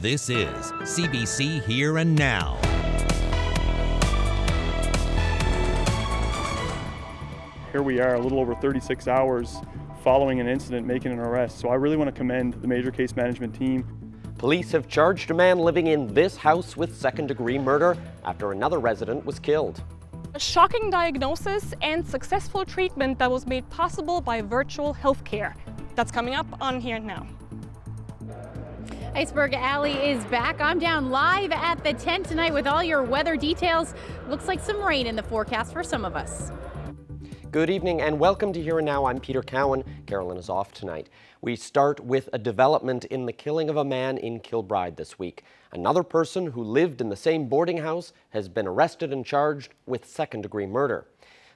This is CBC Here and Now. Here we are a little over 36 hours following an incident, making an arrest. So I really want to commend the major case management team. Police have charged a man living in this house with second-degree murder after another resident was killed. A shocking diagnosis and successful treatment that was made possible by virtual healthcare. That's coming up on Here and Now. Iceberg Alley is back. I'm down live at the tent tonight with all your weather details. Looks like some rain in the forecast for some of us. Good evening and welcome to Here and Now. I'm Peter Cowan. Carolyn is off tonight. We start with a development in the killing of a man in Kilbride this week. Another person who lived in the same boarding house has been arrested and charged with second-degree murder.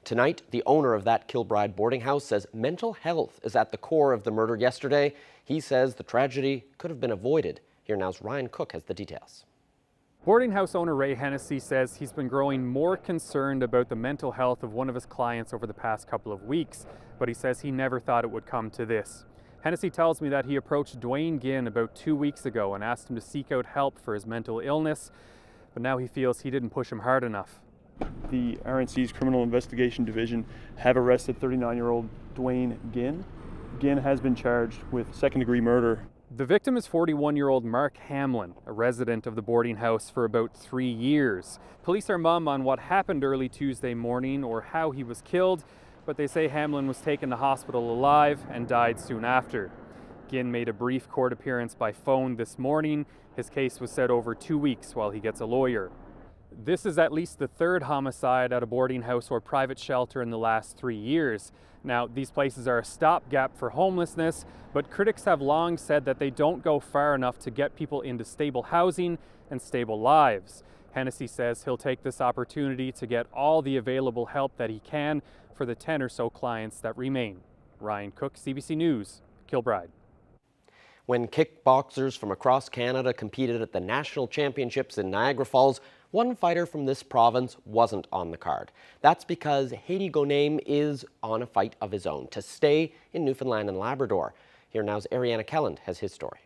Tonight, the owner of that Kilbride boarding house says mental health is at the core of the murder yesterday. He says the tragedy could have been avoided. Here Now's Ryan Cook has the details. Boarding house owner Ray Hennessy says he's been growing more concerned about the mental health of one of his clients over the past couple of weeks, but he says he never thought it would come to this. Hennessy tells me that he approached Dwayne Ginn about 2 weeks ago and asked him to seek out help for his mental illness, but now he feels he didn't push him hard enough. The RNC's Criminal Investigation Division have arrested 39-year-old Dwayne Ginn. Ginn has been charged with second-degree murder. The victim is 41-year-old Mark Hamlin, a resident of the boarding house for about 3 years. Police are mum on what happened early Tuesday morning or how he was killed, but they say Hamlin was taken to hospital alive and died soon after. Ginn made a brief court appearance by phone this morning. His case was set over 2 weeks while he gets a lawyer. This is at least the third homicide at a boarding house or private shelter in the last 3 years. Now, these places are a stopgap for homelessness, but critics have long said that they don't go far enough to get people into stable housing and stable lives. Hennessy says he'll take this opportunity to get all the available help that he can for the 10 or so clients that remain. Ryan Cook, CBC News, Kilbride. When kickboxers from across Canada competed at the National Championships in Niagara Falls, one fighter from this province wasn't on the card. That's because Haiti Goname is on a fight of his own to stay in Newfoundland and Labrador. Here Now's Ariana Kelland has his story.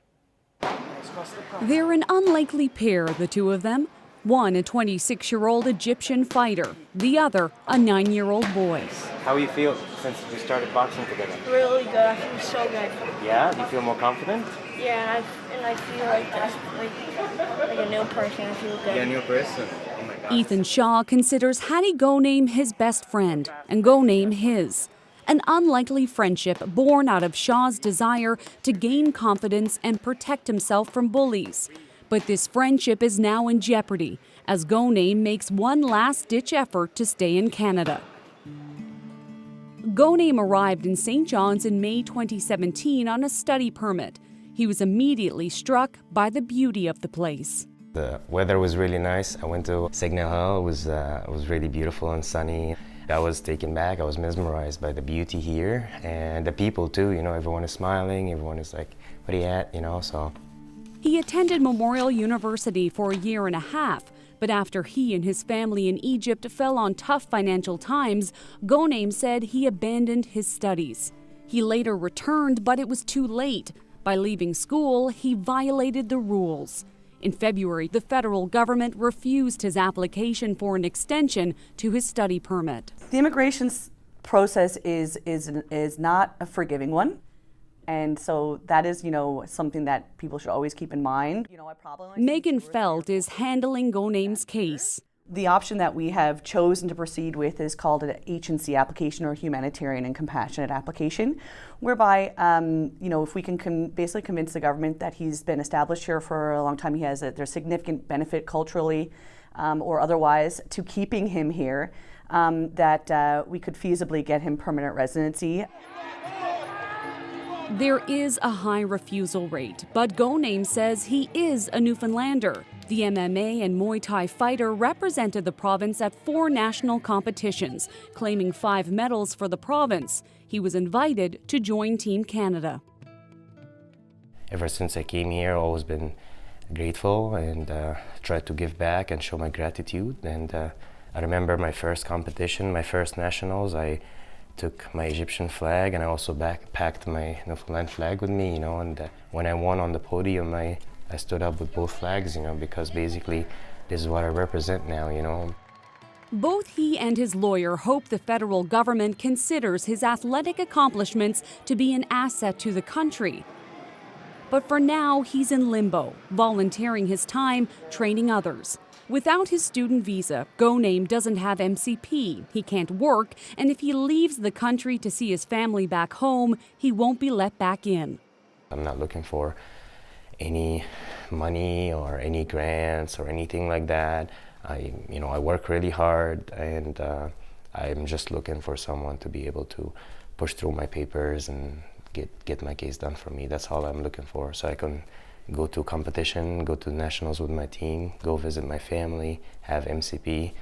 They're an unlikely pair, the two of them. One a 26-year-old Egyptian fighter, the other a 9-year-old boy. How do you feel since we started boxing together? Really good. I feel so good. Yeah? Do you feel more confident? Yeah, and I feel like that's like a new person. I feel good. Yeah, a new person. Oh my God. Ethan Shaw considers Hattie Goname his best friend and Goname his. An unlikely friendship born out of Shaw's desire to gain confidence and protect himself from bullies. But this friendship is now in jeopardy as Goname makes one last-ditch effort to stay in Canada. Goname arrived in St. John's in May 2017 on a study permit. He was immediately struck by the beauty of the place. The weather was really nice. I went to Signal. It was really beautiful and sunny. I was taken back. I was mesmerized by the beauty here and the people too. You know, everyone is smiling. Everyone is like, "What are you at?" You know, so. He attended Memorial University for a year and a half, but after he and his family in Egypt fell on tough financial times, Goname said he abandoned his studies. He later returned, but it was too late. By leaving school, he violated the rules. In February, the federal government refused his application for an extension to his study permit. The immigration process is not a forgiving one. And so that is, something that people should always keep in mind. Megan Felt is handling Goname's case. The option that we have chosen to proceed with is called an H&C application, or humanitarian and compassionate application, whereby, if we can basically convince the government that he's been established here for a long time, there's significant benefit culturally or otherwise to keeping him here, that we could feasibly get him permanent residency. There is a high refusal rate, but Goname says he is a Newfoundlander. The MMA and Muay Thai fighter represented the province at 4 national competitions, claiming 5 medals for the province. He was invited to join Team Canada. Ever since I came here, I've always been grateful and tried to give back and show my gratitude. And I remember my first competition, my first nationals, I took my Egyptian flag and I also packed my Newfoundland flag with me, and when I won on the podium, I I stood up with both flags, because basically this is what I represent now. Both he and his lawyer hope the federal government considers his athletic accomplishments to be an asset to the country. But for now, he's in limbo, volunteering his time, training others. Without his student visa, Goname doesn't have MCP, he can't work, and if he leaves the country to see his family back home, he won't be let back in. I'm not looking for any money or any grants or anything like that. I work really hard, and I'm just looking for someone to be able to push through my papers and get my case done for me. That's all I'm looking for, so I can go to competition, go to nationals with my team, go visit my family, have MCP,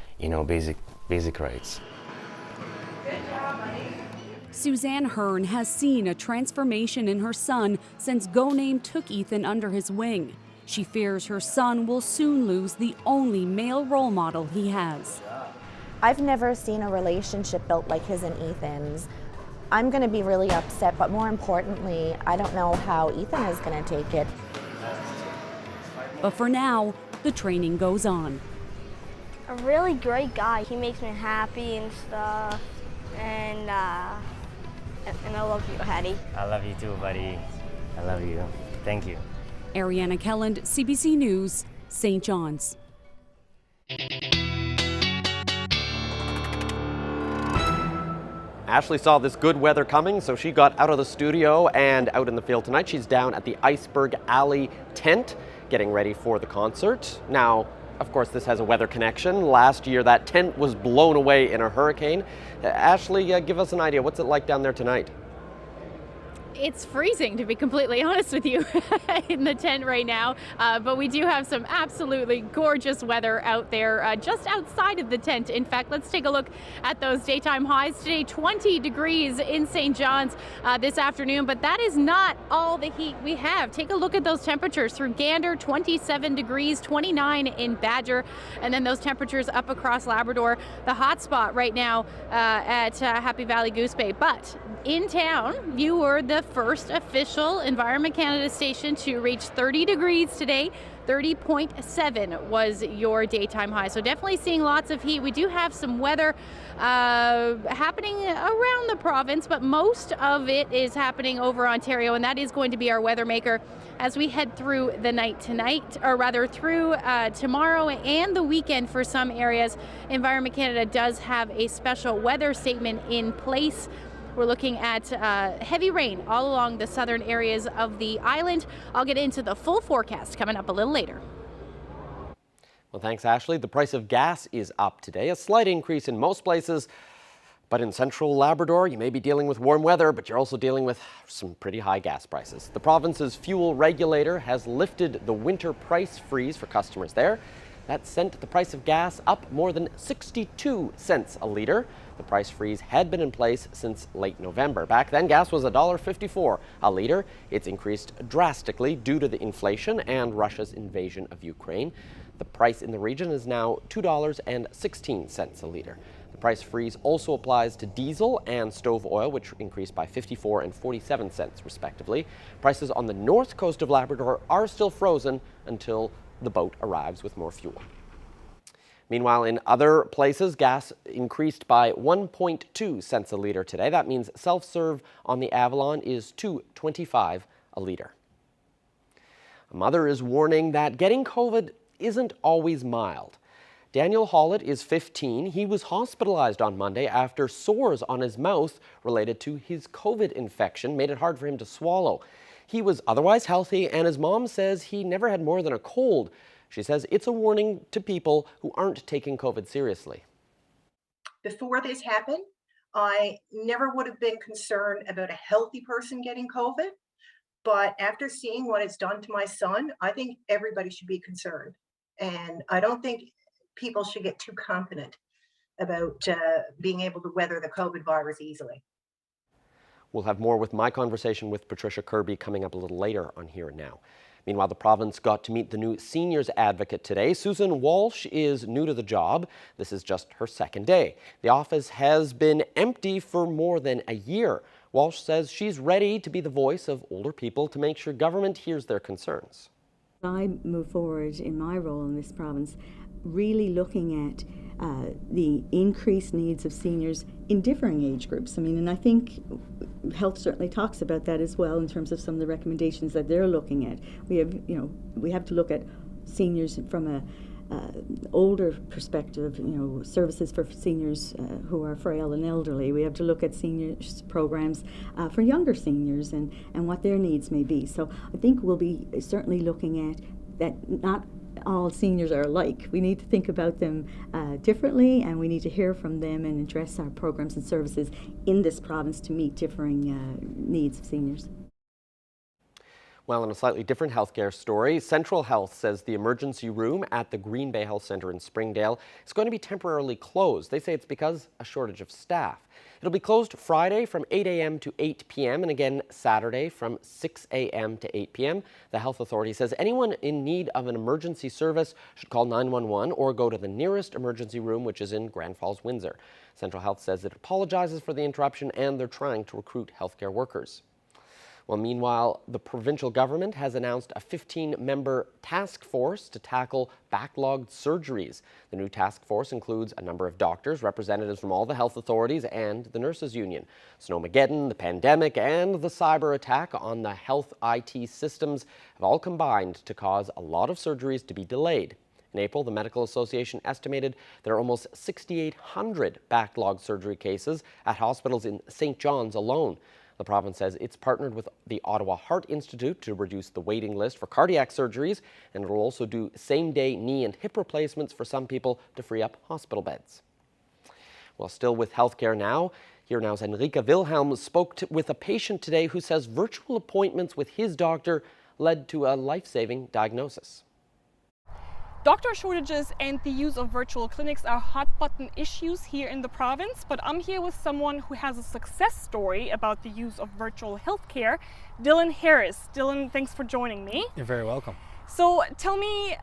basic rights. Suzanne Hearn has seen a transformation in her son since Goname took Ethan under his wing. She fears her son will soon lose the only male role model he has. I've never seen a relationship built like his and Ethan's. I'm going to be really upset, but more importantly, I don't know how Ethan is going to take it. But for now, the training goes on. A really great guy. He makes me happy and stuff. And I love you, Hattie. I love you too, buddy. I love you. Thank you. Ariana Kelland, CBC News, St. John's. Ashley saw this good weather coming, so she got out of the studio and out in the field tonight. She's down at the Iceberg Alley tent, getting ready for the concert. Now, of course, this has a weather connection. Last year, that tent was blown away in a hurricane. Ashley, give us an idea. What's it like down there tonight? It's freezing, to be completely honest with you, in the tent right now. But we do have some absolutely gorgeous weather out there just outside of the tent. In fact, let's take a look at those daytime highs today. 20 degrees in St. John's this afternoon, but that is not all the heat we have. Take a look at those temperatures through Gander, 27 degrees, 29 in Badger, and then those temperatures up across Labrador. The hot spot right now at Happy Valley Goose Bay. But in town, you were the first official Environment Canada station to reach 30 degrees today. 30.7 was your daytime high. So definitely seeing lots of heat. We do have some weather happening around the province, but most of it is happening over Ontario, and that is going to be our weather maker as we head through the night tonight, or rather through tomorrow and the weekend for some areas. Environment Canada does have a special weather statement in place. We're looking at heavy rain all along the southern areas of the island. I'll get into the full forecast coming up a little later. Well, thanks, Ashley. The price of gas is up today, a slight increase in most places. But in central Labrador, you may be dealing with warm weather, but you're also dealing with some pretty high gas prices. The province's fuel regulator has lifted the winter price freeze for customers there. That sent the price of gas up more than 62 cents a litre. The price freeze had been in place since late November. Back then, gas was $1.54 a litre. It's increased drastically due to the inflation and Russia's invasion of Ukraine. The price in the region is now $2.16 a litre. The price freeze also applies to diesel and stove oil, which increased by 54 and 47 cents respectively. Prices on the north coast of Labrador are still frozen until the boat arrives with more fuel. Meanwhile, in other places, gas increased by 1.2 cents a litre today. That means self-serve on the Avian is $2.25 a litre. A mother is warning that getting COVID isn't always mild. Daniel Hollett is 15. He was hospitalized on Monday after sores on his mouth related to his COVID infection made it hard for him to swallow. He was otherwise healthy, and his mom says he never had more than a cold. She says it's a warning to people who aren't taking COVID seriously. Before this happened, I never would have been concerned about a healthy person getting COVID. But after seeing what it's done to my son, I think everybody should be concerned. And I don't think people should get too confident about being able to weather the COVID virus easily. We'll have more with my conversation with Patricia Kirby coming up a little later on Here and Now. Meanwhile, the province got to meet the new seniors advocate today. Susan Walsh is new to the job. This is just her second day. The office has been empty for more than a year. Walsh says she's ready to be the voice of older people to make sure government hears their concerns. I move forward in my role in this province, really looking at the increased needs of seniors in differing age groups. I mean, and I think health certainly talks about that as well in terms of some of the recommendations that they're looking at. We have to look at seniors from a older perspective, services for seniors who are frail and elderly. We have to look at seniors programs for younger seniors and what their needs may be. So I think we'll be certainly looking at that. Not all seniors are alike. We need to think about them differently, and we need to hear from them and address our programs and services in this province to meet differing needs of seniors. Well, in a slightly different healthcare story, Central Health says the emergency room at the Green Bay Health Centre in Springdale is going to be temporarily closed. They say it's because a shortage of staff. It'll be closed Friday from 8 a.m. to 8 p.m. and again Saturday from 6 a.m. to 8 p.m. The health authority says anyone in need of an emergency service should call 911 or go to the nearest emergency room, which is in Grand Falls, Windsor. Central Health says it apologizes for the interruption and they're trying to recruit healthcare workers. Well, meanwhile, the provincial government has announced a 15-member task force to tackle backlogged surgeries. The new task force includes a number of doctors, representatives from all the health authorities, and the nurses' union. Snowmageddon, the pandemic, and the cyber attack on the health IT systems have all combined to cause a lot of surgeries to be delayed. In April, the Medical Association estimated there are almost 6,800 backlogged surgery cases at hospitals in St. John's alone. The province says it's partnered with the Ottawa Heart Institute to reduce the waiting list for cardiac surgeries, and it will also do same-day knee and hip replacements for some people to free up hospital beds. Well, still with healthcare now, here now's Enrica Wilhelm spoke with a patient today who says virtual appointments with his doctor led to a life-saving diagnosis. Doctor shortages and the use of virtual clinics are hot-button issues here in the province, but I'm here with someone who has a success story about the use of virtual healthcare, Dylan Harris. Dylan, thanks for joining me. You're very welcome. So tell me,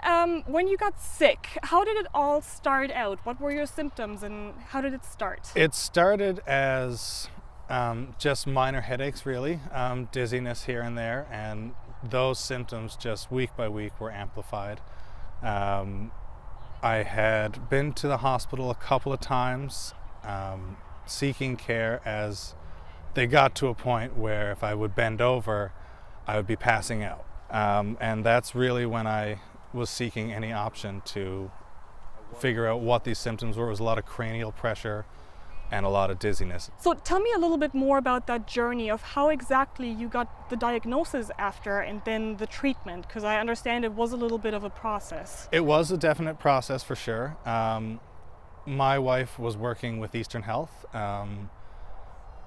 when you got sick, how did it all start out? What were your symptoms and how did it start? It started as just minor headaches, really, dizziness here and there, and those symptoms just week by week were amplified. I had been to the hospital a couple of times seeking care as they got to a point where if I would bend over, I would be passing out. And that's really when I was seeking any option to figure out what these symptoms were. It was a lot of cranial pressure and a lot of dizziness. So tell me a little bit more about that journey of how exactly you got the diagnosis after and then the treatment, because I understand it was a little bit of a process. It was a definite process for sure. My wife was working with Eastern Health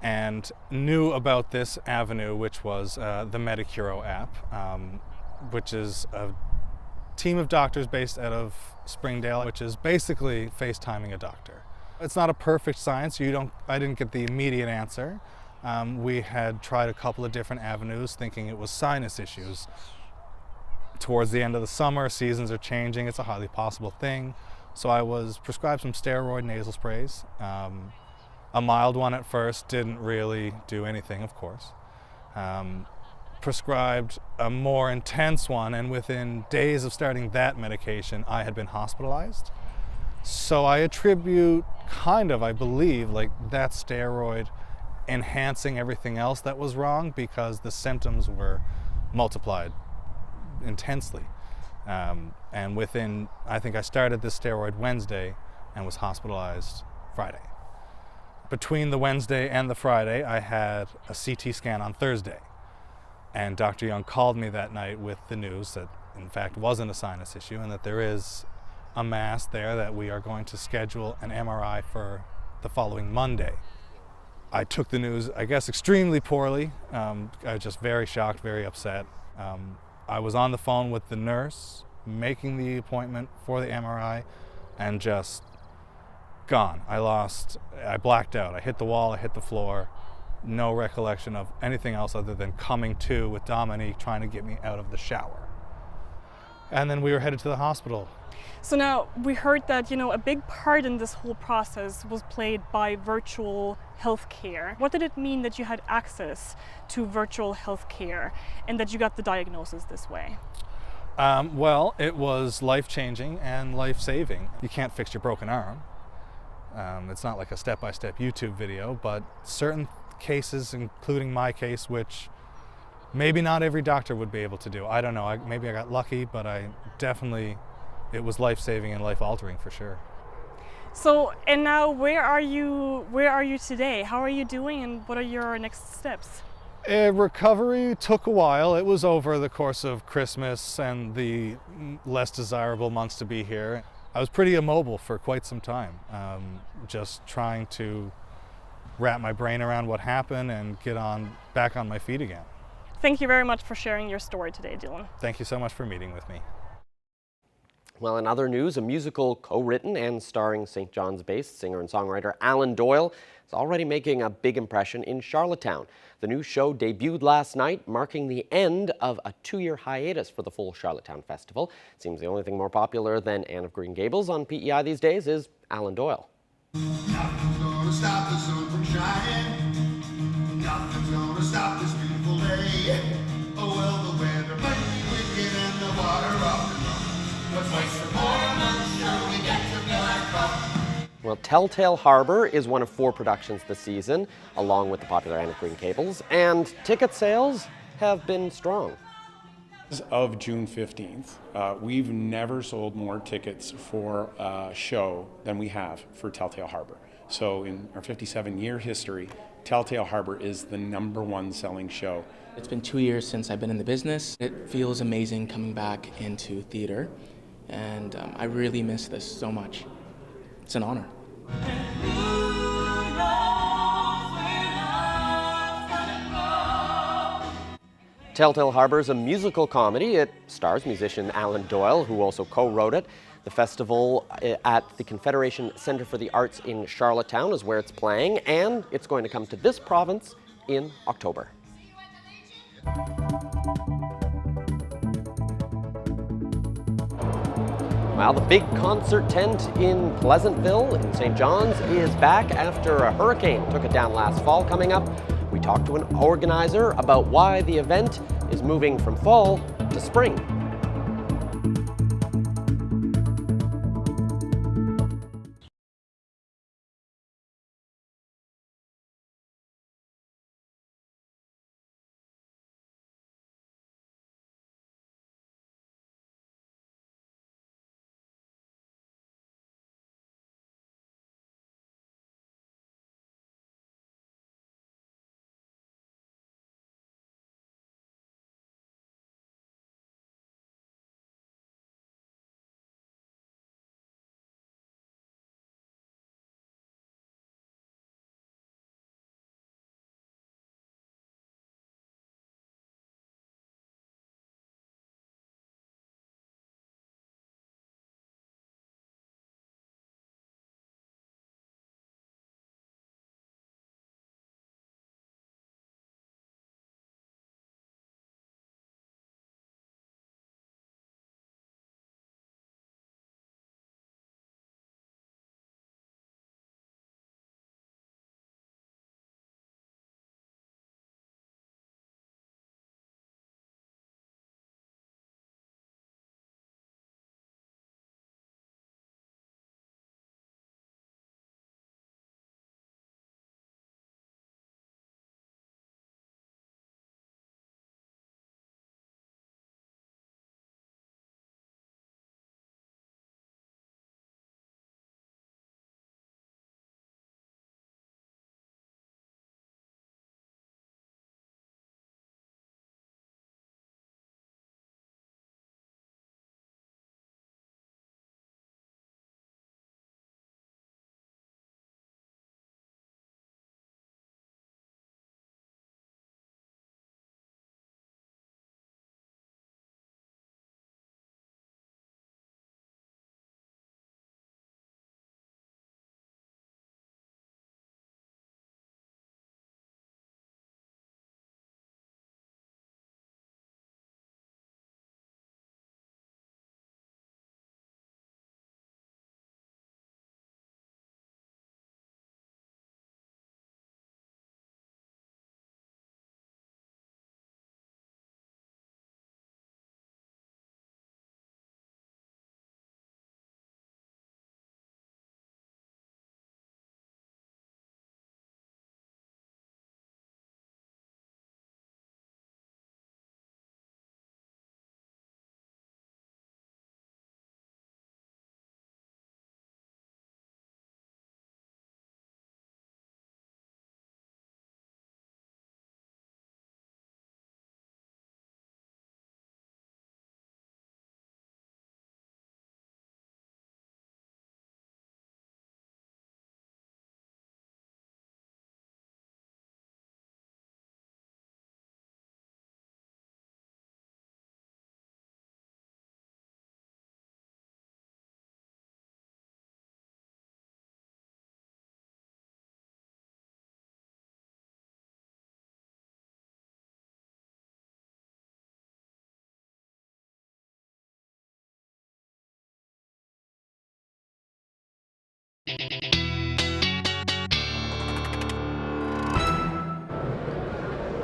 and knew about this avenue, which was the Medicuro app, which is a team of doctors based out of Springdale, which is basically FaceTiming a doctor. It's not a perfect science. I didn't get the immediate answer. We had tried a couple of different avenues thinking it was sinus issues. Towards the end of the summer, seasons are changing. It's a highly possible thing. So I was prescribed some steroid nasal sprays. A mild one at first, didn't really do anything, of course. Prescribed a more intense one, and within days of starting that medication, I had been hospitalized. So I attribute I believe, like that steroid enhancing everything else that was wrong because the symptoms were multiplied intensely. And I think I started this steroid Wednesday and was hospitalized Friday. Between the Wednesday and the Friday, I had a CT scan on Thursday. And Dr. Young called me that night with the news that in fact wasn't a sinus issue and that there is a mass there that we are going to schedule an MRI for the following Monday. I took the news, I guess, extremely poorly. I was just very shocked, very upset. I was on the phone with the nurse making the appointment for the MRI and just gone. I blacked out. I hit the wall, I hit the floor. No recollection of anything else other than coming to with Dominique trying to get me out of the shower. And then we were headed to the hospital. So now we heard that, a big part in this whole process was played by virtual healthcare. What did it mean that you had access to virtual healthcare and that you got the diagnosis this way? Well, it was life-changing and life-saving. You can't fix your broken arm. It's not like a step-by-step YouTube video, but certain cases, including my case, which maybe not every doctor would be able to do. I don't know, maybe I got lucky, but it was life-saving and life-altering for sure. So, and now where are you today? How are you doing and what are your next steps? Recovery took a while. It was over the course of Christmas and the less desirable months to be here. I was pretty immobile for quite some time, just trying to wrap my brain around what happened and get back on my feet again. Thank you very much for sharing your story today, Dylan. Thank you so much for meeting with me. Well, in other news, a musical co-written and starring St. John's-based singer and songwriter Alan Doyle is already making a big impression in Charlottetown. The new show debuted last night, marking the end of a 2-year hiatus for the full Charlottetown Festival. It seems the only thing more popular than Anne of Green Gables on PEI these days is Alan Doyle. Nothing's gonna stop the sun from shining. Nothing's gonna stop this beautiful day. Oh well, the weather might be wicked and the water off the run, but twice or more a month, sure we get to fill our cup. Well, Telltale Harbor is one of 4 productions this season, along with the popular Anne of Green Gables, and ticket sales have been strong. As of June 15th, we've never sold more tickets for a show than we have for Telltale Harbor. So in our 57-year history, Telltale Harbor is the #1 selling show. It's been 2 years since I've been in the business. It feels amazing coming back into theater, and I really miss this so much. It's an honor. Telltale Harbor is a musical comedy. It stars musician Alan Doyle, who also co-wrote it. The festival at the Confederation Center for the Arts in Charlottetown is where it's playing, and it's going to come to this province in October. Well, the big concert tent in Pleasantville in St. John's is back after a hurricane took it down last fall. Coming up, we talked to an organizer about why the event is moving from fall to spring.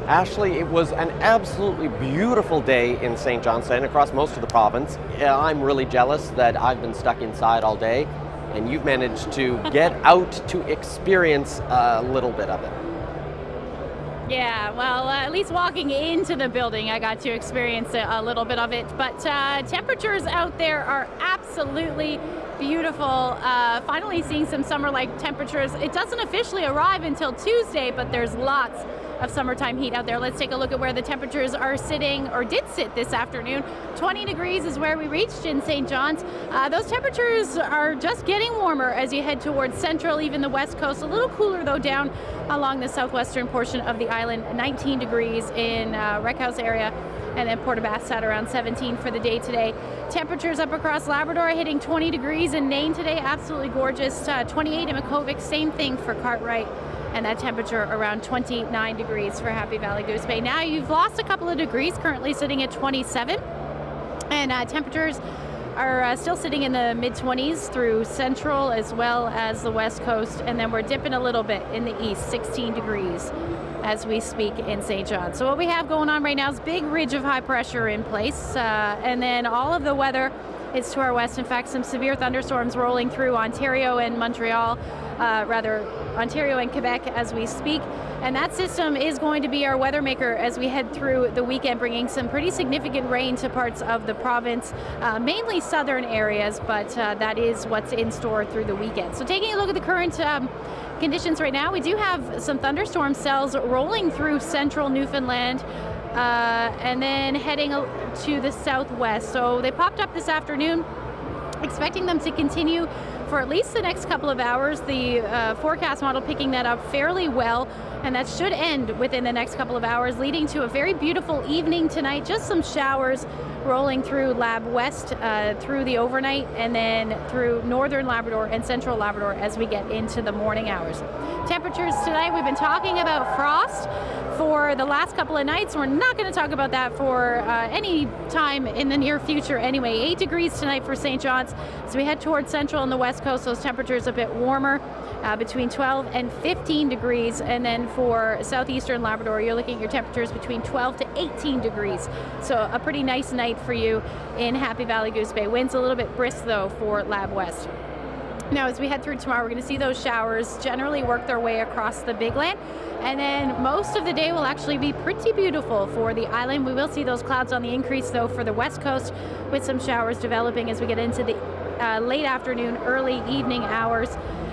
Ashley, it was an absolutely beautiful day in St. John's and across most of the province. I'm really jealous that I've been stuck inside all day, and you've managed to get out to experience a little bit of it. Yeah, well, at least walking into the building, I got to experience a little bit of it. But temperatures out there are absolutely beautiful. Finally seeing some summer-like temperatures. It doesn't officially arrive until Tuesday, but there's lots of summertime heat out there. Let's take a look at where the temperatures are sitting, or did sit this afternoon. 20 degrees is where we reached in St. John's. Those temperatures are just getting warmer as you head towards central, even the west coast. A little cooler though down along the southwestern portion of the island. 19 degrees in Wreckhouse area, and then Port aux Basques at around 17 for the day today. Temperatures up across Labrador hitting 20 degrees in Nain today. Absolutely gorgeous. 28 in Makkovik, same thing for Cartwright. And that temperature around 29 degrees for Happy Valley Goose Bay. Now you've lost a couple of degrees, currently sitting at 27. And temperatures are still sitting in the mid-20s through central as well as the west coast. And then we're dipping a little bit in the east, 16 degrees as we speak in St. John. So what we have going on right now is big ridge of high pressure in place. And then all of the weather is to our west. In fact, some severe thunderstorms rolling through Ontario and Montreal, Ontario and Quebec as we speak. And that system is going to be our weather maker as we head through the weekend, bringing some pretty significant rain to parts of the province, mainly southern areas, but that is what's in store through the weekend. So taking a look at the current conditions right now, we do have some thunderstorm cells rolling through central Newfoundland, and then heading to the southwest. So they popped up this afternoon, expecting them to continue for at least the next couple of hours. The forecast model picking that up fairly well, and that should end within the next couple of hours, leading to a very beautiful evening tonight. Just some showers rolling through Lab West through the overnight, and then through northern Labrador and central Labrador as we get into the morning hours. Temperatures tonight, we've been talking about frost for the last couple of nights. We're not going to talk about that for any time in the near future anyway. 8 degrees tonight for St. John's. As we head towards central and the west coast, those temperatures a bit warmer, between 12 and 15 degrees. And then for southeastern Labrador, you're looking at your temperatures between 12 to 18 degrees. So a pretty nice night for you in Happy Valley Goose Bay. Winds a little bit brisk though for Lab West. Now, as we head through tomorrow, we're going to see those showers generally work their way across the Big Land. And then most of the day will actually be pretty beautiful for the island. We will see those clouds on the increase, though, for the west coast, with some showers developing as we get into the late afternoon, early evening hours.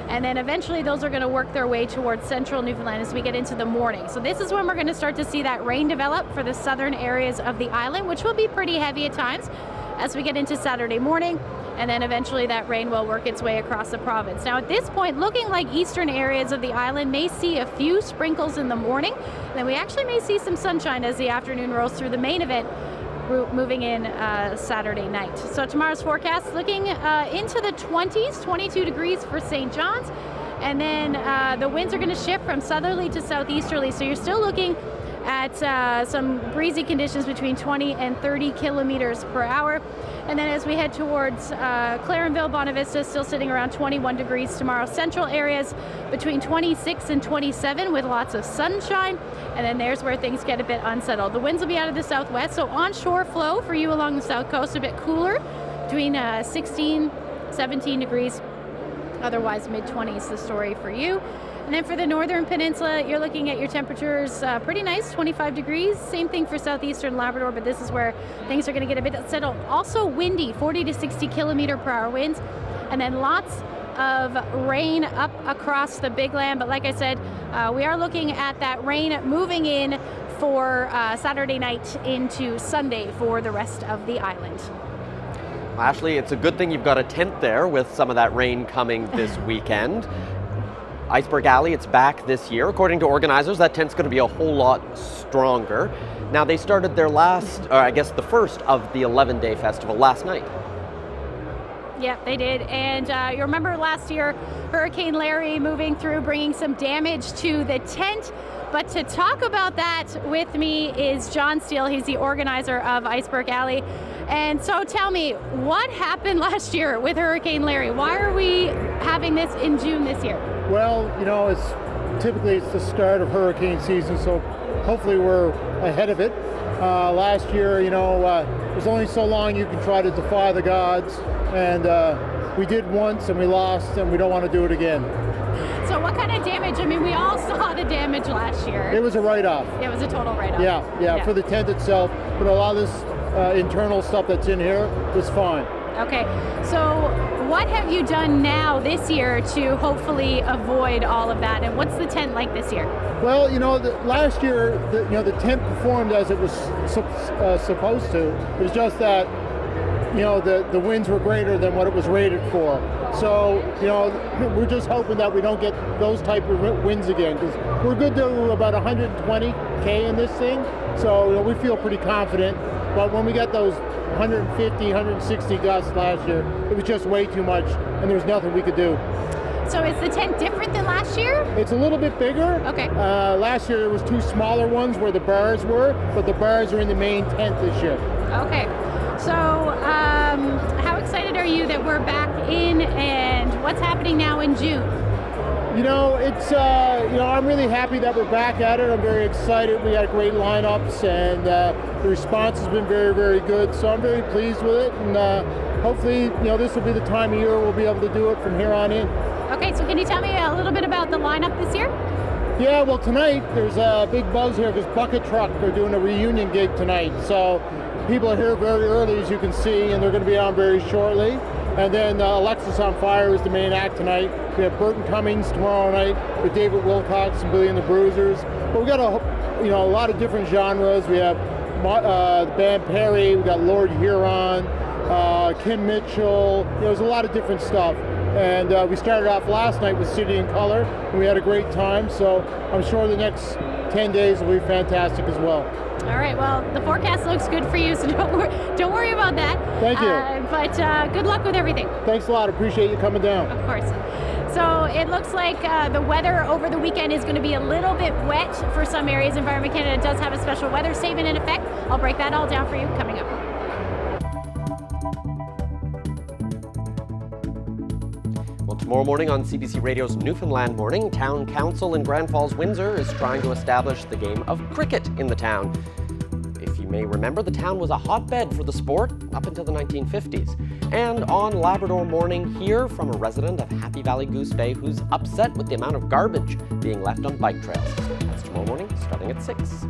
And then eventually those are going to work their way towards central Newfoundland as we get into the morning. So this is when we're going to start to see that rain develop for the southern areas of the island, which will be pretty heavy at times as we get into Saturday morning. And then eventually that rain will work its way across the province. Now at this point, looking like eastern areas of the island may see a few sprinkles in the morning. Then we actually may see some sunshine as the afternoon rolls through, the main event moving in Saturday night. So tomorrow's forecast looking into the 20s, 22 degrees for St. John's. And then the winds are going to shift from southerly to southeasterly. So you're still looking at some breezy conditions between 20 and 30 kilometers per hour. And then as we head towards Clarenville, Bonavista, still sitting around 21 degrees tomorrow. Central areas between 26 and 27 with lots of sunshine. And then there's where things get a bit unsettled. The winds will be out of the southwest, so onshore flow for you along the south coast a bit cooler, between 16, 17 degrees. Otherwise, mid-20s the story for you. And then for the northern peninsula, you're looking at your temperatures pretty nice, 25 degrees. Same thing for southeastern Labrador, but this is where things are going to get a bit unsettled. Also windy, 40 to 60 kilometer per hour winds. And then lots of rain up across the Big Land. But like I said, we are looking at that rain moving in for Saturday night into Sunday for the rest of the island. Ashley, it's a good thing you've got a tent there with some of that rain coming this weekend. Iceberg Alley, it's back this year. According to organizers, that tent's going to be a whole lot stronger. Now, they started their last, or I guess the first of the 11-day festival last night. Yeah, they did. And you remember last year, Hurricane Larry moving through, bringing some damage to the tent. But to talk about that with me is John Steele. He's the organizer of Iceberg Alley. And so tell me, what happened last year with Hurricane Larry? Why are we having this in June this year? Well, you know, it's typically the start of hurricane season, so hopefully we're ahead of it. Last year, there's only so long you can try to defy the gods, and we did once and we lost, and we don't want to do it again. So what kind of damage? I mean, we all saw the damage last year. It was a write-off. It was a total write-off. Yeah, for the tent itself, but a lot of this internal stuff that's in here was fine. Okay, so what have you done now this year to hopefully avoid all of that, and what's the tent like this year? Well, last year, the tent performed as it was supposed to. It was just that, the winds were greater than what it was rated for. So, we're just hoping that we don't get those type of winds again, because we're good to about 120K in this thing. So, we feel pretty confident. But when we got those 150, 160 gusts last year, it was just way too much, and there was nothing we could do. So is the tent different than last year? It's a little bit bigger. Okay. Last year it was two smaller ones where the bars were, but the bars are in the main tent this year. Okay. So how excited are you that we're back in, and what's happening now in June? I'm really happy that we're back at it. I'm very excited. We had great lineups, and the response has been very, very good. So I'm very pleased with it, and hopefully, this will be the time of year we'll be able to do it from here on in. Okay, so can you tell me a little bit about the lineup this year? Yeah, well, tonight there's a big buzz here because Bucket Truck are doing a reunion gig tonight. So people are here very early, as you can see, and they're going to be on very shortly. And then Alexis on Fire is the main act tonight. We have Burton Cummings tomorrow night with David Wilcox and Billy and the Bruisers. But we got a lot of different genres. We have the band Perry. We got Lord Huron, Kim Mitchell. There's a lot of different stuff. And we started off last night with City in Color, and we had a great time. So I'm sure the next 10 days will be fantastic as well. All right, well, the forecast looks good for you, so don't worry about that. Thank you. But good luck with everything. Thanks a lot. Appreciate you coming down. Of course. So it looks like the weather over the weekend is going to be a little bit wet for some areas. Environment Canada does have a special weather statement in effect. I'll break that all down for you coming up. Well, tomorrow morning on CBC Radio's Newfoundland Morning, Town Council in Grand Falls, Windsor is trying to establish the game of cricket in the town. If you may remember, the town was a hotbed for the sport up until the 1950s. And on Labrador Morning, hear from a resident of Happy Valley Goose Bay who's upset with the amount of garbage being left on bike trails. That's tomorrow morning, starting at 6.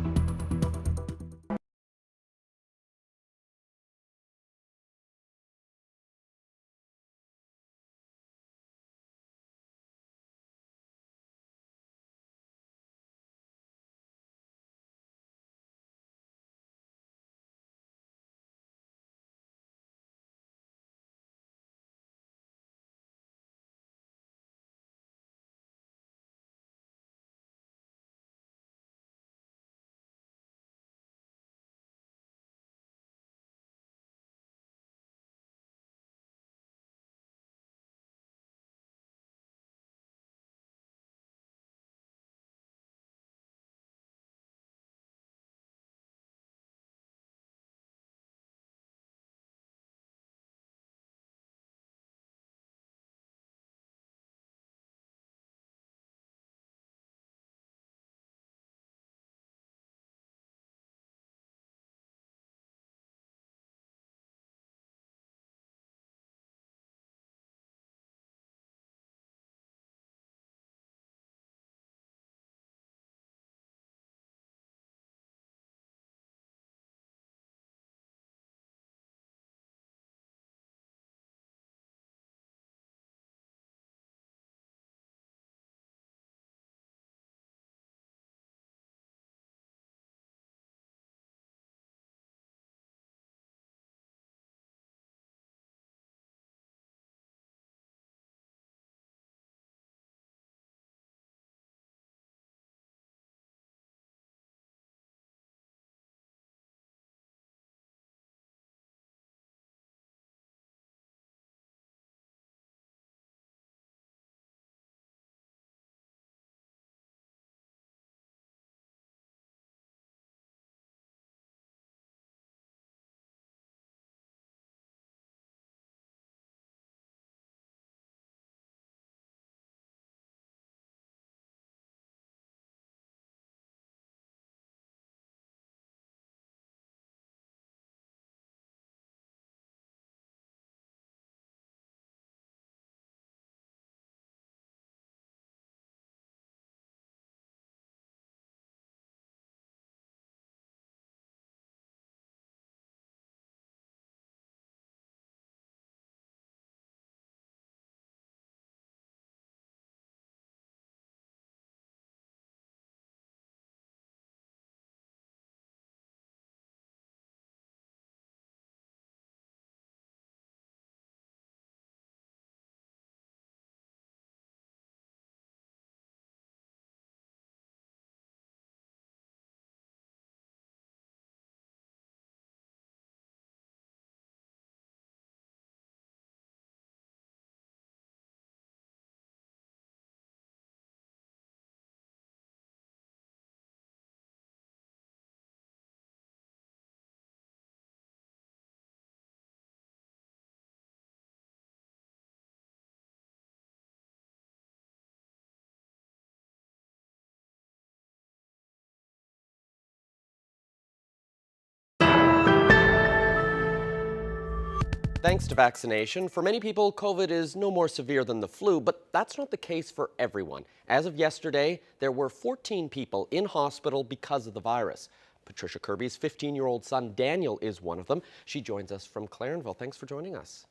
Thanks to vaccination, for many people, COVID is no more severe than the flu, but that's not the case for everyone. As of yesterday, there were 14 people in hospital because of the virus. Patricia Kirby's 15-year-old son, Daniel, is one of them. She joins us from Clarenville. Thanks for joining us.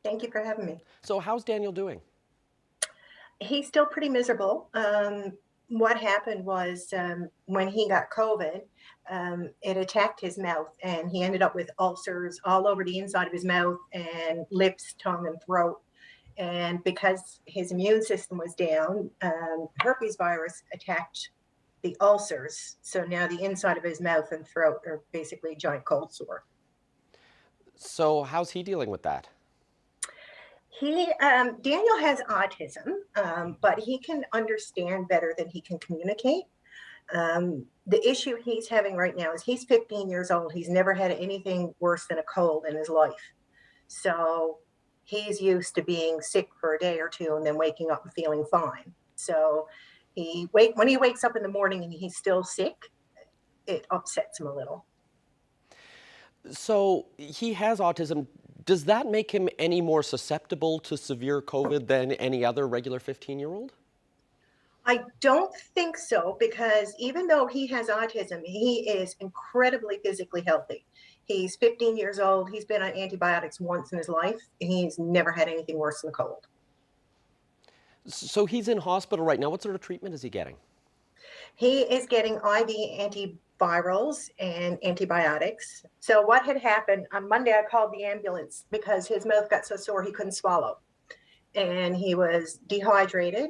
Thank you for having me. So how's Daniel doing? He's still pretty miserable. What happened was when he got COVID, it attacked his mouth and he ended up with ulcers all over the inside of his mouth and lips, tongue, and throat. And because his immune system was down, herpes virus attacked the ulcers. So now the inside of his mouth and throat are basically a giant cold sore. So how's he dealing with that? Daniel has autism, but he can understand better than he can communicate. The issue he's having right now is he's 15 years old. He's never had anything worse than a cold in his life. So he's used to being sick for a day or two and then waking up and feeling fine. So when he wakes up in the morning and he's still sick, it upsets him a little. So he has autism. Does that make him any more susceptible to severe COVID than any other regular 15-year-old? I don't think so, because even though he has autism, he is incredibly physically healthy. He's 15 years old. He's been on antibiotics once in his life. He's never had anything worse than a cold. So he's in hospital right now. What sort of treatment is he getting? He is getting IV antivirals and antibiotics. So what had happened on Monday, I called the ambulance because his mouth got so sore he couldn't swallow. And he was dehydrated.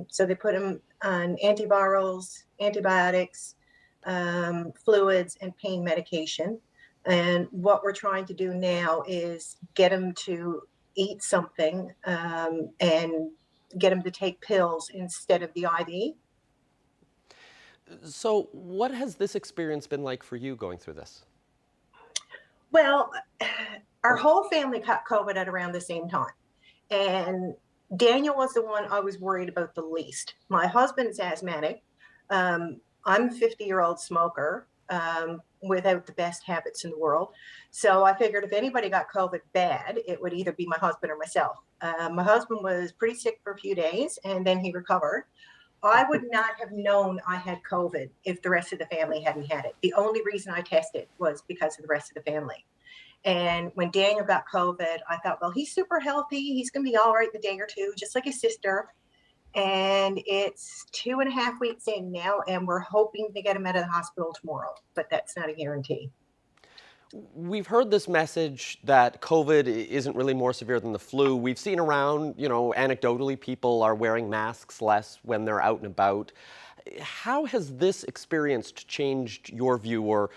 So they put him on antivirals, antibiotics, fluids, and pain medication. And what we're trying to do now is get him to eat something and get him to take pills instead of the IV. So what has this experience been like for you going through this? Well, our whole family caught COVID at around the same time. And Daniel was the one I was worried about the least. My husband's asthmatic. I'm a 50-year-old smoker without the best habits in the world. So I figured if anybody got COVID bad, it would either be my husband or myself. My husband was pretty sick for a few days and then he recovered. I would not have known I had COVID if the rest of the family hadn't had it. The only reason I tested was because of the rest of the family. And when Daniel got COVID, I thought, well, he's super healthy. He's going to be all right in a day or two, just like his sister. And it's 2.5 weeks in now, and we're hoping to get him out of the hospital tomorrow, but that's not a guarantee. We've heard this message that COVID isn't really more severe than the flu. We've seen around, anecdotally, people are wearing masks less when they're out and about. How has this experience changed your view or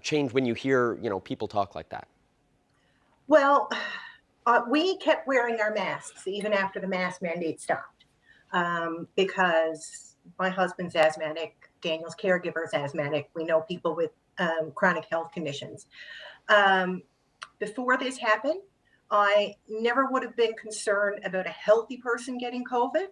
changed when you hear, people talk like that? Well, we kept wearing our masks even after the mask mandate stopped because my husband's asthmatic, Daniel's caregiver is asthmatic. We know people with chronic health conditions. Before this happened, I never would have been concerned about a healthy person getting COVID.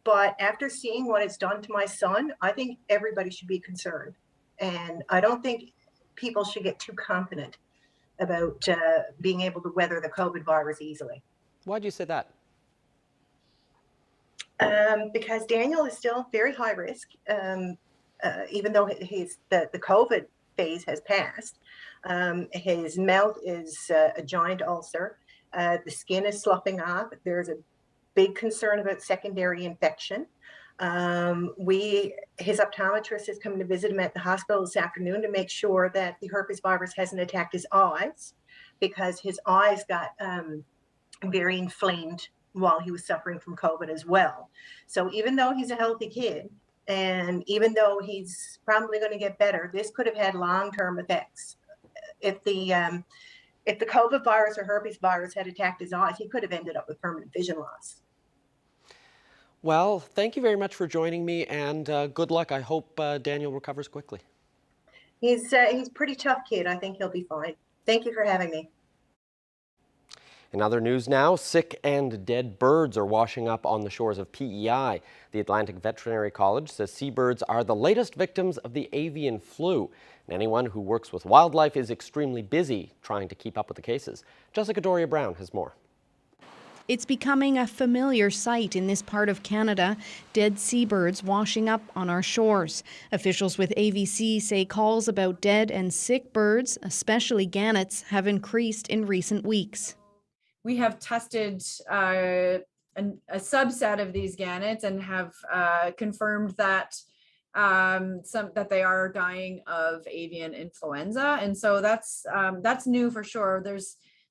But after seeing what it's done to my son, I think everybody should be concerned. And I don't think people should get too confident about being able to weather the COVID virus easily. Why'd you say that? Because Daniel is still very high risk, even though the COVID phase has passed. His mouth is a giant ulcer. The skin is sloughing off. There's a big concern about secondary infection. His optometrist is coming to visit him at the hospital this afternoon to make sure that the herpes virus hasn't attacked his eyes, because his eyes got very inflamed while he was suffering from COVID as well. So even though he's a healthy kid, and even though he's probably going to get better, this could have had long-term effects. If the COVID virus or herpes virus had attacked his eyes, he could have ended up with permanent vision loss. Well, thank you very much for joining me, and good luck. I hope Daniel recovers quickly. He's a pretty tough kid. I think he'll be fine. Thank you for having me. In other news now, sick and dead birds are washing up on the shores of PEI. The Atlantic Veterinary College says seabirds are the latest victims of the avian flu. And anyone who works with wildlife is extremely busy trying to keep up with the cases. Jessica Doria-Brown has more. It's becoming a familiar sight in this part of Canada, dead seabirds washing up on our shores. Officials with AVC say calls about dead and sick birds, especially gannets, have increased in recent weeks. We have tested a subset of these gannets and have confirmed that that they are dying of avian influenza, and so that's new for sure.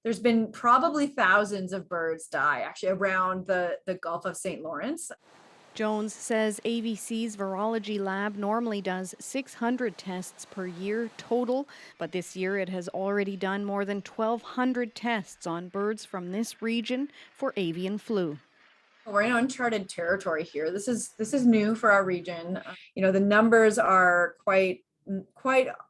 There's been probably thousands of birds die actually around the Gulf of St. Lawrence. Jones says AVC's virology lab normally does 600 tests per year total, but this year it has already done more than 1,200 tests on birds from this region for avian flu. We're in uncharted territory here. This is new for our region. You know, the numbers are quite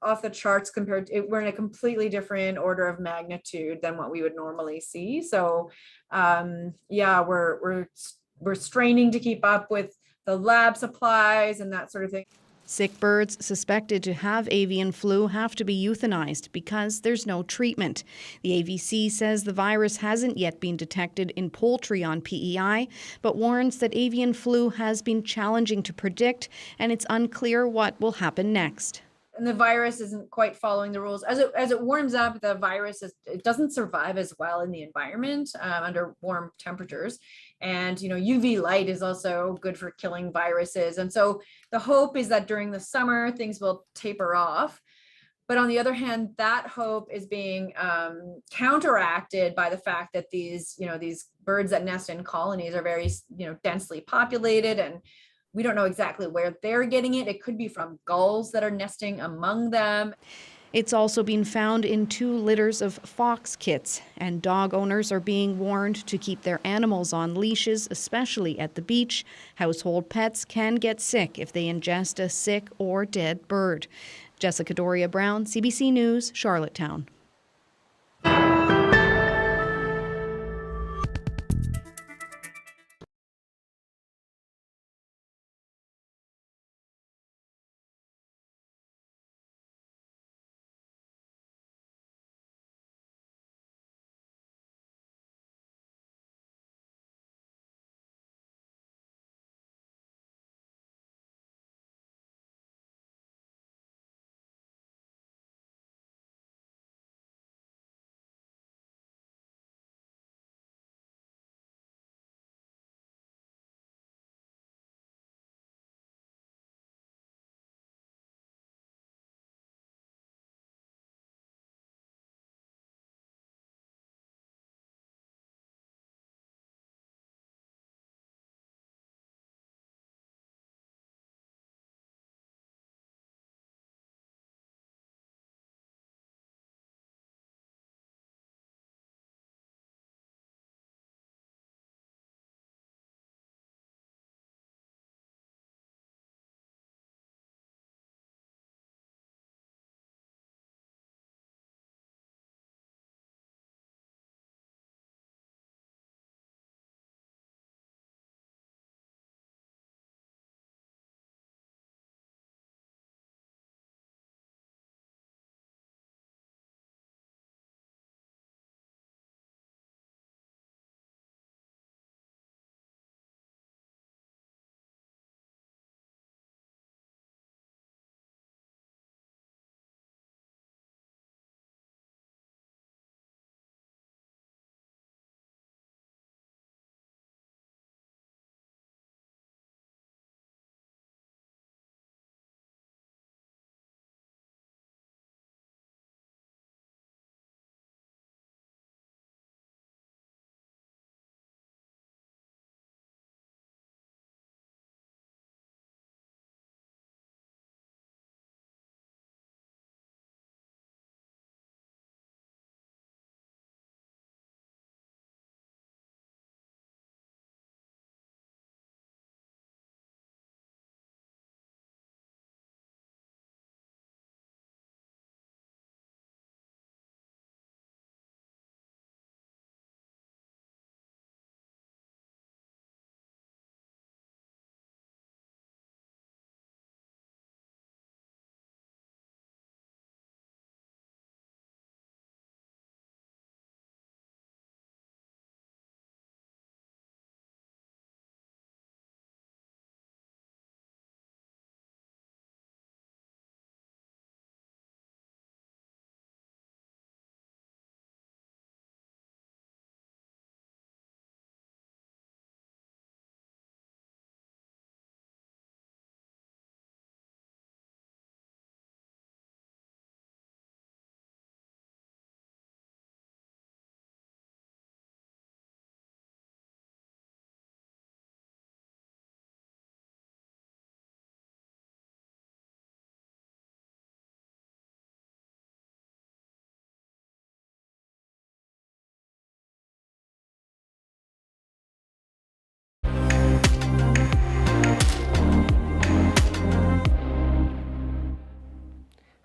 off the charts compared to we're in a completely different order of magnitude than what we would normally see. So yeah, we're straining to keep up with the lab supplies and that sort of thing. Sick birds suspected to have avian flu have to be euthanized because there's no treatment. The AVC says the virus hasn't yet been detected in poultry on PEI, but warns that avian flu has been challenging to predict and it's unclear what will happen next. And the virus isn't quite following the rules. As it warms up, the virus it doesn't survive as well in the environment under warm temperatures. And you know, UV light is also good for killing viruses. And so the hope is that during the summer things will taper off. But on the other hand, that hope is being counteracted by the fact that these birds that nest in colonies are very densely populated, and we don't know exactly where they're getting it. It could be from gulls that are nesting among them. It's also been found in 2 litters of fox kits, and dog owners are being warned to keep their animals on leashes, especially at the beach. Household pets can get sick if they ingest a sick or dead bird. Jessica Doria-Brown, CBC News, Charlottetown.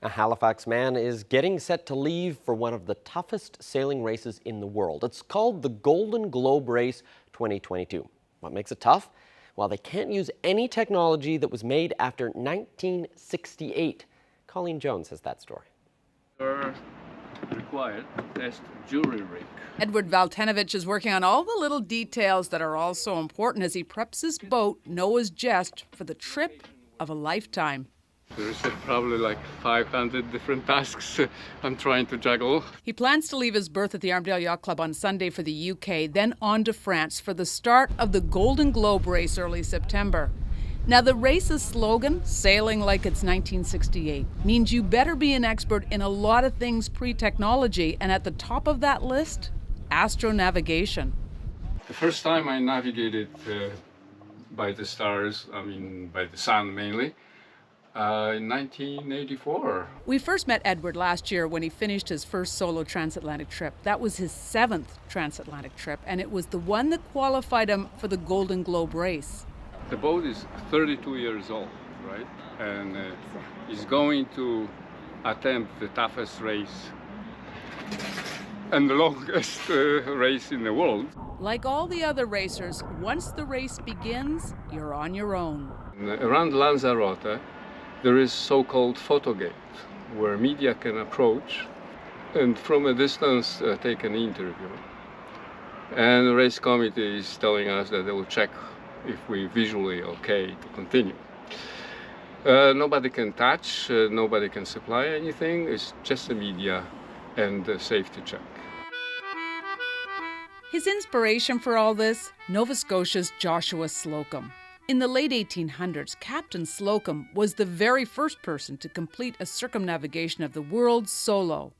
A Halifax man is getting set to leave for one of the toughest sailing races in the world. It's called the Golden Globe Race 2022. What makes it tough? Well, they can't use any technology that was made after 1968. Colleen Jones has that story. Required test jury rig. Edward Valtenovich is working on all the little details that are all so important as he preps his boat, Noah's Jest, for the trip of a lifetime. There's probably like 500 different tasks I'm trying to juggle. He plans to leave his berth at the Armadale Yacht Club on Sunday for the UK, then on to France for the start of the Golden Globe Race early September. Now, the race's slogan, Sailing Like It's 1968, means you better be an expert in a lot of things pre-technology, and at the top of that list, astronavigation. The first time I navigated by the stars, by the sun mainly, in 1984. We first met Edward last year when he finished his first solo transatlantic trip. That was his 7th transatlantic trip, and it was the one that qualified him for the Golden Globe Race. The boat is 32 years old, right? And he's going to attempt the toughest race and the longest race in the world. Like all the other racers, once the race begins, you're on your own. Around Lanzarote, there is so-called photo gate, where media can approach and from a distance take an interview. And the race committee is telling us that they will check if we visually okay to continue. Nobody can touch, nobody can supply anything. It's just the media and the safety check. His inspiration for all this, Nova Scotia's Joshua Slocum. In the late 1800s, Captain Slocum was the very first person to complete a circumnavigation of the world solo.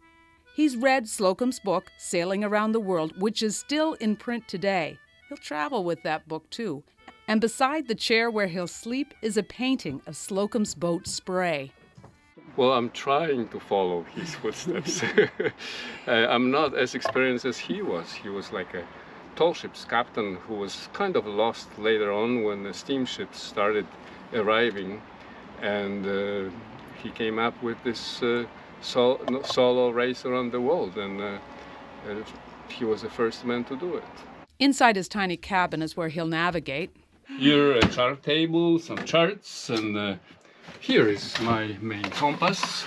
He's read Slocum's book, Sailing Around the World, which is still in print today. He'll travel with that book too. And beside the chair where he'll sleep is a painting of Slocum's boat, Spray. Well, I'm trying to follow his footsteps. I'm not as experienced as he was. He was like a tall ship's captain who was kind of lost later on when the steamships started arriving, and he came up with this solo race around the world, and he was the first man to do it. Inside his tiny cabin is where he'll navigate. Here a chart table, some charts, and here is my main compass.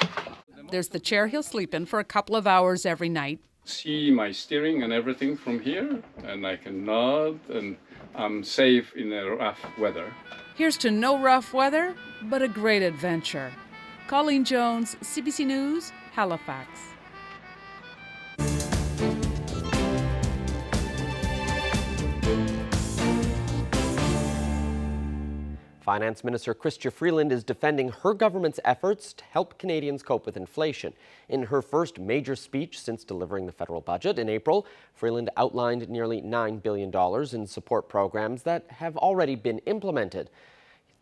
There's the chair he'll sleep in for a couple of hours every night. See my steering and everything from here, and I can nod, and I'm safe in the rough weather. Here's to no rough weather, but a great adventure. Colleen Jones, CBC News, Halifax. Finance Minister Chrystia Freeland is defending her government's efforts to help Canadians cope with inflation. In her first major speech since delivering the federal budget in April, Freeland outlined nearly $9 billion in support programs that have already been implemented.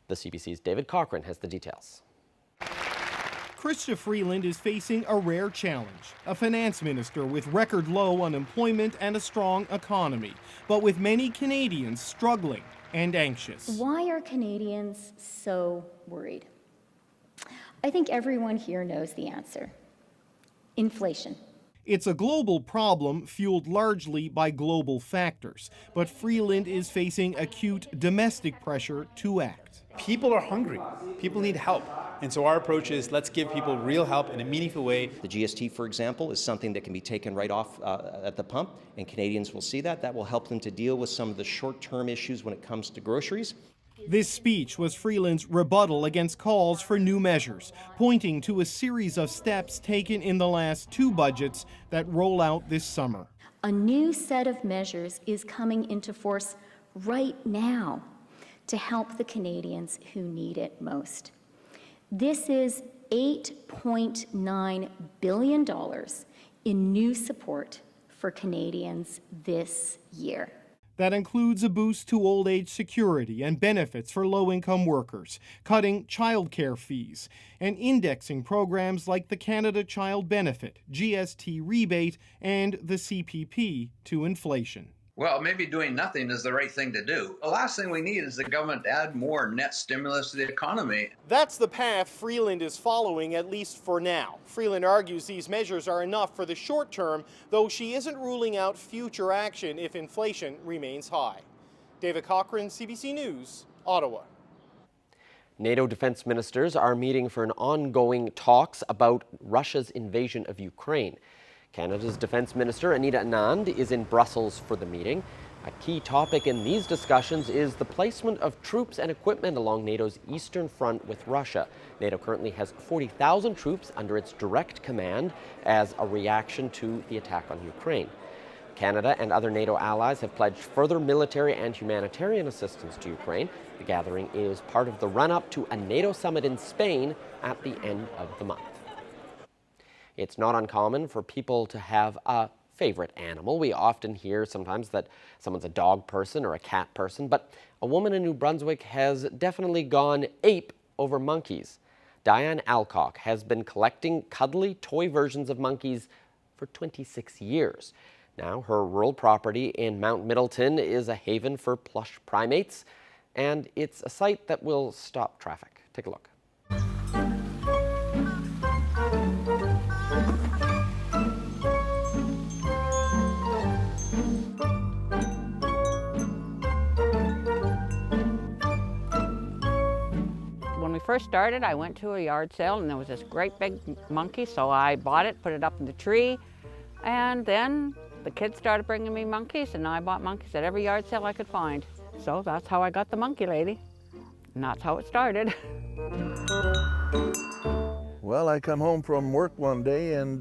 The CBC's David Cochran has the details. Chrystia Freeland is facing a rare challenge, a finance minister with record low unemployment and a strong economy, but with many Canadians struggling and anxious. Why are Canadians so worried? I think everyone here knows the answer. Inflation. It's a global problem fueled largely by global factors, but Freeland is facing acute domestic pressure to act. People are hungry. People need help. And so our approach is let's give people real help in a meaningful way. The GST, for example, is something that can be taken right off at the pump, and Canadians will see that. That will help them to deal with some of the short-term issues when it comes to groceries. This speech was Freeland's rebuttal against calls for new measures, pointing to a series of steps taken in the last 2 budgets that roll out this summer. A new set of measures is coming into force right now to help the Canadians who need it most. This is $8.9 billion in new support for Canadians this year. That includes a boost to old age security and benefits for low-income workers, cutting childcare fees, and indexing programs like the Canada Child Benefit, GST rebate, and the CPP to inflation. Well, maybe doing nothing is the right thing to do. The last thing we need is the government to add more net stimulus to the economy. That's the path Freeland is following, at least for now. Freeland argues these measures are enough for the short term, though she isn't ruling out future action if inflation remains high. David Cochrane, CBC News, Ottawa. NATO defense ministers are meeting for an ongoing talks about Russia's invasion of Ukraine. Canada's Defence Minister Anita Anand is in Brussels for the meeting. A key topic in these discussions is the placement of troops and equipment along NATO's eastern front with Russia. NATO currently has 40,000 troops under its direct command as a reaction to the attack on Ukraine. Canada and other NATO allies have pledged further military and humanitarian assistance to Ukraine. The gathering is part of the run-up to a NATO summit in Spain at the end of the month. It's not uncommon for people to have a favorite animal. We often hear sometimes that someone's a dog person or a cat person, but a woman in New Brunswick has definitely gone ape over monkeys. Diane Alcock has been collecting cuddly toy versions of monkeys for 26 years. Now her rural property in Mount Middleton is a haven for plush primates, and it's a site that will stop traffic. Take a look. When we first started, I went to a yard sale and there was this great big monkey, so I bought it, put it up in the tree, and then the kids started bringing me monkeys, and I bought monkeys at every yard sale I could find. So that's how I got the monkey lady, and that's how it started. Well, I come home from work one day and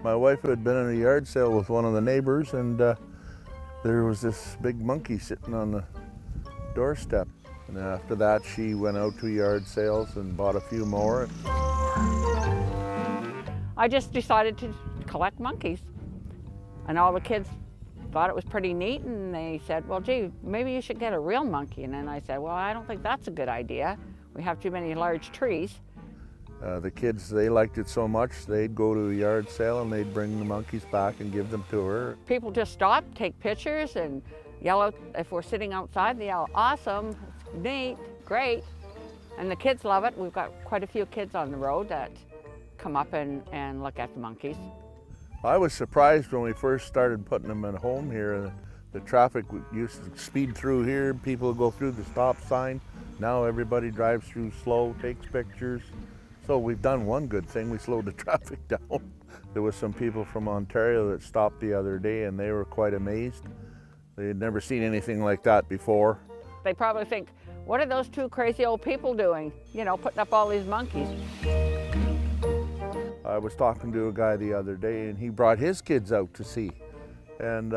my wife had been in a yard sale with one of the neighbors, and there was this big monkey sitting on the doorstep. And after that, she went out to yard sales and bought a few more. I just decided to collect monkeys. And all the kids thought it was pretty neat, and they said, well, gee, maybe you should get a real monkey. And then I said, well, I don't think that's a good idea. We have too many large trees. The kids, they liked it so much, they'd go to a yard sale and they'd bring the monkeys back and give them to her. People just stop, take pictures, and yell out. If we're sitting outside, they yell, awesome, it's neat, great. And the kids love it. We've got quite a few kids on the road that come up and look at the monkeys. I was surprised when we first started putting them at home here. The traffic used to speed through here, people would go through the stop sign. Now everybody drives through slow, takes pictures. So we've done one good thing, we slowed the traffic down. There was some people from Ontario that stopped the other day and they were quite amazed. They had never seen anything like that before. They probably think, what are those two crazy old people doing? You know, putting up all these monkeys. I was talking to a guy the other day and he brought his kids out to see. And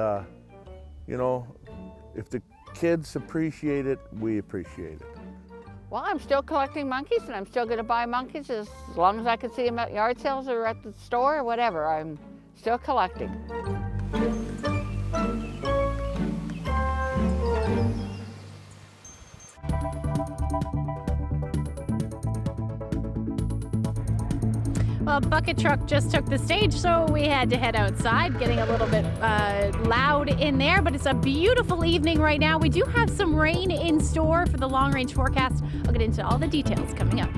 you know, if the kids appreciate it, we appreciate it. Well, I'm still collecting monkeys, and I'm still going to buy monkeys as long as I can see them at yard sales or at the store or whatever. I'm still collecting. Well, bucket truck just took the stage, so we had to head outside, getting a little bit loud in there, but it's a beautiful evening right now. We do have some rain in store for the long-range forecast. I'll get into all the details coming up.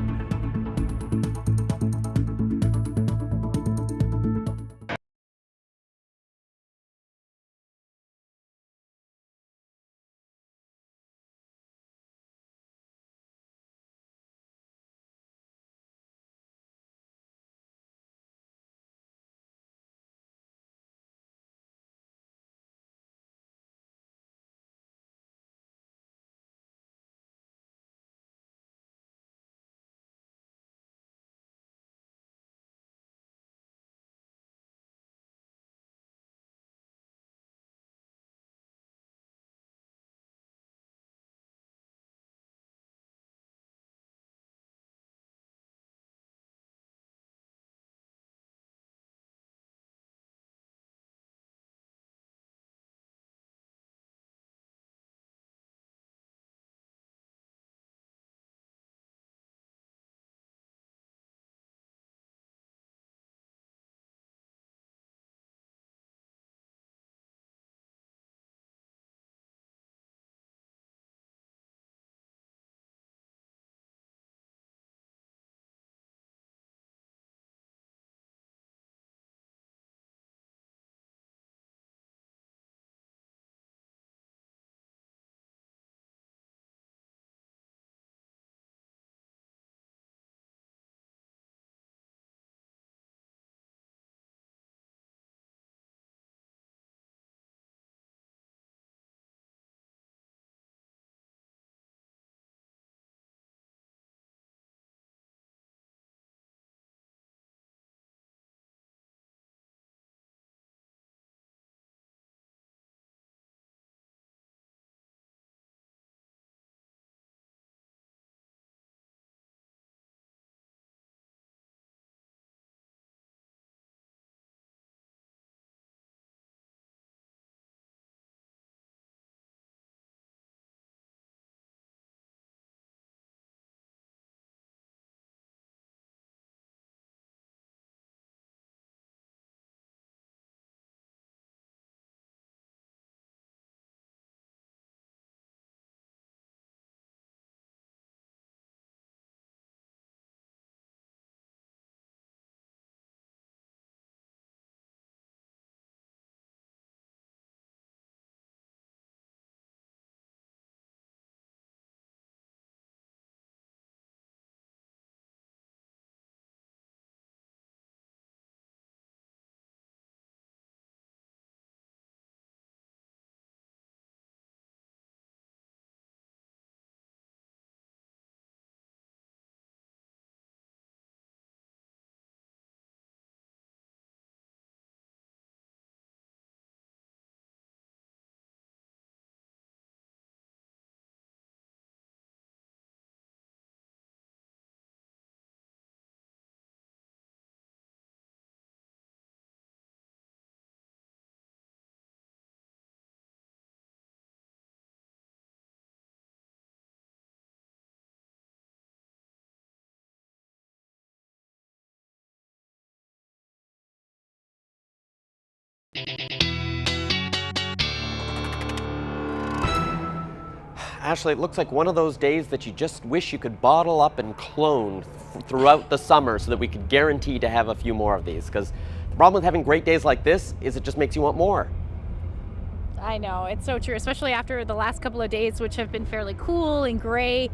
Ashley, it looks like one of those days that you just wish you could bottle up and clone throughout the summer so that we could guarantee to have a few more of these. Because the problem with having great days like this is it just makes you want more. I know, it's so true, especially after the last couple of days, which have been fairly cool and gray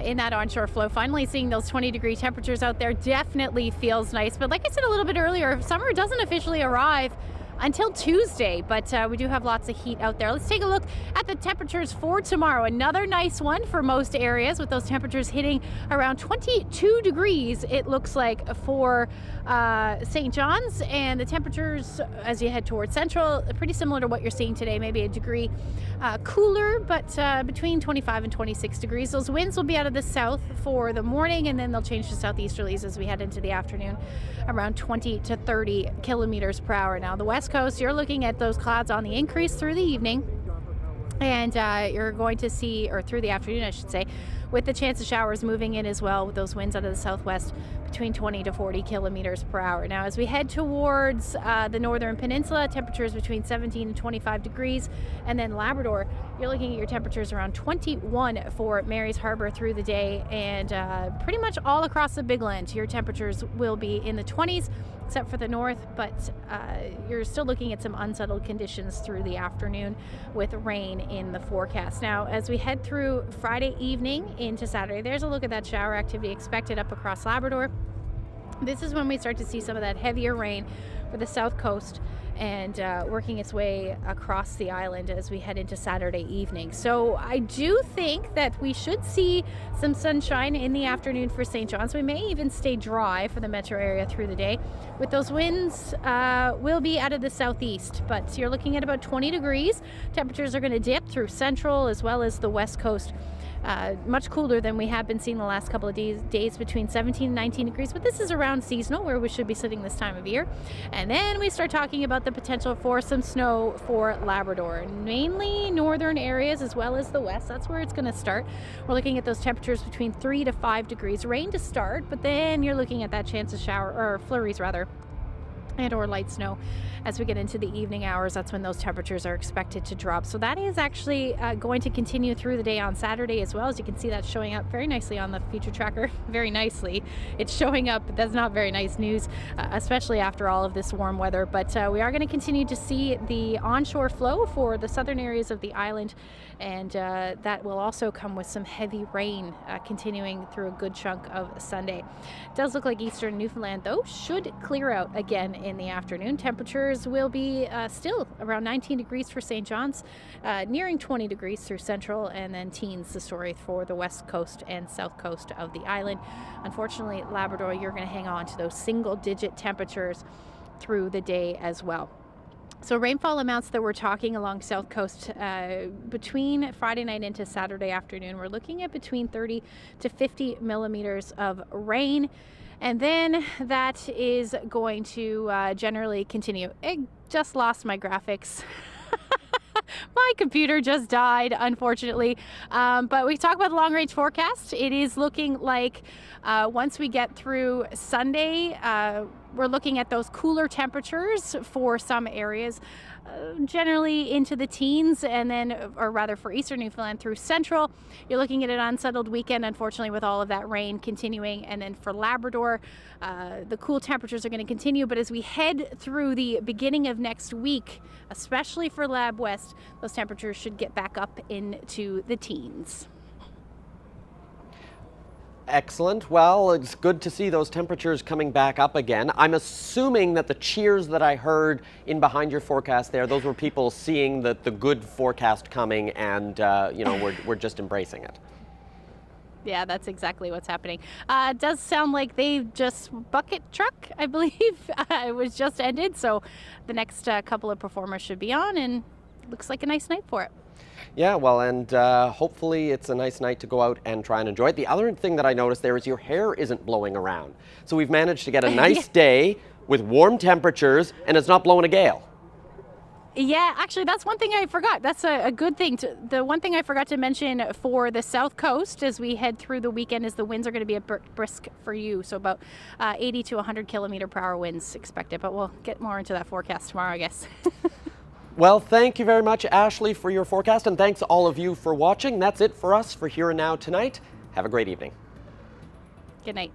in that onshore flow. Finally seeing those 20-degree temperatures out there definitely feels nice. But like I said a little bit earlier, summer doesn't officially arrive until Tuesday, but we do have lots of heat out there. Let's take a look at the temperatures for tomorrow. Another nice one for most areas, with those temperatures hitting around 22 degrees, it looks like, for St. John's, and the temperatures as you head towards Central, pretty similar to what you're seeing today, maybe a degree cooler, but between 25 and 26 degrees. Those winds will be out of the south for the morning, and then they'll change to southeasterlies as we head into the afternoon, around 20 to 30 kilometers per hour. Now, the west coast, you're looking at those clouds on the increase through the evening, and you're going to see, or through the afternoon, I should say, with the chance of showers moving in as well, with those winds out of the southwest between 20 to 40 kilometers per hour. Now, as we head towards the northern peninsula, temperatures between 17 and 25 degrees, and then Labrador, you're looking at your temperatures around 21 for Mary's Harbor through the day, and pretty much all across the Big Land, your temperatures will be in the 20s, except for the north, but you're still looking at some unsettled conditions through the afternoon with rain in the forecast. Now, as we head through Friday evening into Saturday, there's a look at that shower activity expected up across Labrador. This is when we start to see some of that heavier rain for the south coast and working its way across the island as we head into Saturday evening. So I do think that we should see some sunshine in the afternoon for St. John's. We may even stay dry for the metro area through the day, with those winds will be out of the southeast, but you're looking at about 20 degrees. Temperatures are going to dip through central as well as the west coast. Much cooler than we have been seeing the last couple of days between 17 and 19 degrees, but this is around seasonal where we should be sitting this time of year. And then we start talking about the potential for some snow for Labrador, mainly northern areas as well as the west. That's where it's going to start. We're looking at those temperatures between 3 to 5 degrees. Rain to start, but then you're looking at that chance of shower, or flurries rather, and or light snow as we get into the evening hours. That's when those temperatures are expected to drop. So that is actually going to continue through the day on Saturday as well. As you can see, that's showing up very nicely on the future tracker. Very nicely. It's showing up. That's not very nice news, especially after all of this warm weather. But we are going to continue to see the onshore flow for the southern areas of the island, and that will also come with some heavy rain continuing through a good chunk of Sunday. It does look like eastern Newfoundland, though, should clear out again in the afternoon. Temperatures will be still around 19 degrees for St. John's, nearing 20 degrees through central, and then teens the story for the west coast and south coast of the island. Unfortunately, Labrador, you're going to hang on to those single-digit temperatures through the day as well. So rainfall amounts that we're talking along south coast between Friday night into Saturday afternoon, we're looking at between 30 to 50 millimeters of rain. And then that is going to generally continue. I just lost my graphics. My computer just died, unfortunately. But we talk about the long-range forecast. It is looking like once we get through Sunday, we're looking at those cooler temperatures for some areas, generally into the teens, and then, or rather for eastern Newfoundland through central, you're looking at an unsettled weekend, unfortunately, with all of that rain continuing. And then for Labrador, the cool temperatures are going to continue, but as we head through the beginning of next week, especially for Lab West, those temperatures should get back up into the teens. Excellent. Well, it's good to see those temperatures coming back up again. I'm assuming that the cheers that I heard in behind your forecast there, those were people seeing the good forecast coming, and we're just embracing it. Yeah, that's exactly what's happening. It does sound like they've just bucket truck, I believe, it was just ended. So the next couple of performers should be on, and looks like a nice night for it. Yeah, well, and hopefully it's a nice night to go out and try and enjoy it. The other thing that I noticed there is your hair isn't blowing around. So we've managed to get a nice day with warm temperatures, and it's not blowing a gale. Yeah, actually, that's one thing I forgot. That's a good thing. The one thing I forgot to mention for the south coast as we head through the weekend is the winds are going to be a brisk for you. So about 80 to 100 kilometer per hour winds expected. But we'll get more into that forecast tomorrow, I guess. Well, thank you very much, Ashley, for your forecast, and thanks all of you for watching. That's it for us for Here and Now tonight. Have a great evening. Good night.